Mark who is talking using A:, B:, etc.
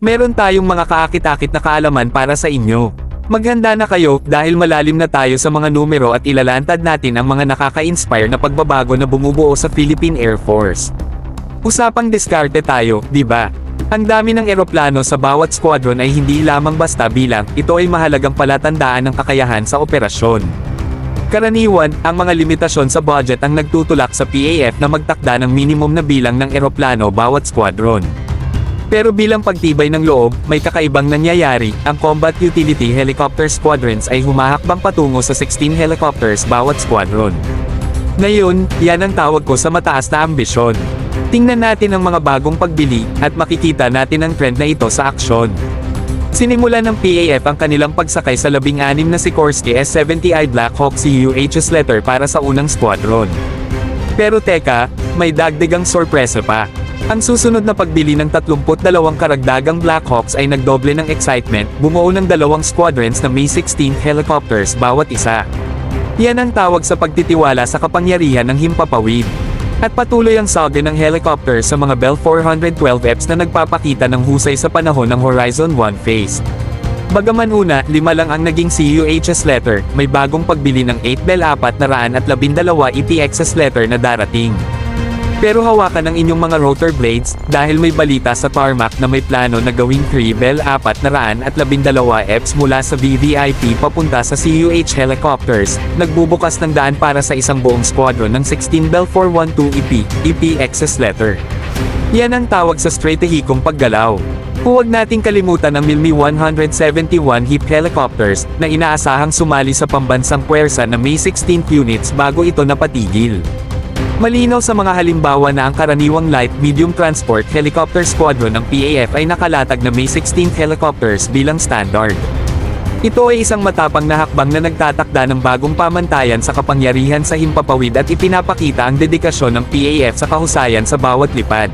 A: Meron tayong mga kaakit-akit na kaalaman para sa inyo. Maghanda na kayo dahil malalim na tayo sa mga numero at ilalantad natin ang mga nakaka-inspire na pagbabago na bumubuo sa Philippine Air Force. Usapang diskarte tayo, di ba? Ang dami ng eroplano sa bawat squadron ay hindi lamang basta bilang, ito ay mahalagang palatandaan ng kakayahan sa operasyon. Karaniwan, ang mga limitasyon sa budget ang nagtutulak sa PAF na magtakda ng minimum na bilang ng eroplano bawat squadron. Pero bilang pagtibay ng loob, may kakaibang nangyayari, ang Combat Utility Helicopter Squadrons ay humahakbang patungo sa 16 helicopters bawat squadron. Ngayon, yan ang tawag ko sa mataas na ambisyon. Tingnan natin ang mga bagong pagbili, at makikita natin ang trend na ito sa aksyon. Sinimulan ng PAF ang kanilang pagsakay sa 16 na Sikorsky S-70i Black Hawk CUHS letter para sa unang squadron. Pero teka, may dagdagang sorpresa pa. Ang susunod na pagbili ng 32 karagdagang Black Hawks ay nagdoble ng excitement, bumuo ng 2 squadrons na may 16 helicopters bawat isa. Yan ang tawag sa pagtitiwala sa kapangyarihan ng himpapawid. At patuloy ang saga ng helicopters sa mga Bell 412Fs na nagpapakita ng husay sa panahon ng Horizon 1 phase. Bagaman una, 5 lang ang naging CUHS letter, may bagong pagbili ng 8 Bell 412 EPXS letter na darating. Pero hawakan ang inyong mga rotor blades, dahil may balita sa tarmac na may plano na gawing 3 Bell 412Fs mula sa VVIP papunta sa CUH helicopters, nagbubukas ng daan para sa isang buong squadron ng 16 Bell 412 EPXS letter. Yan ang tawag sa stratehikong paggalaw. Huwag nating kalimutan ang Milmi 171 HIP helicopters, na inaasahang sumali sa pambansang puwersa na may 16 units bago ito napatigil. Malinaw sa mga halimbawa na ang karaniwang light-medium transport helicopter squadron ng PAF ay nakalatag na may 16 helicopters bilang standard. Ito ay isang matapang na hakbang na nagtatakda ng bagong pamantayan sa kapangyarihan sa himpapawid at ipinapakita ang dedikasyon ng PAF sa kahusayan sa bawat lipad.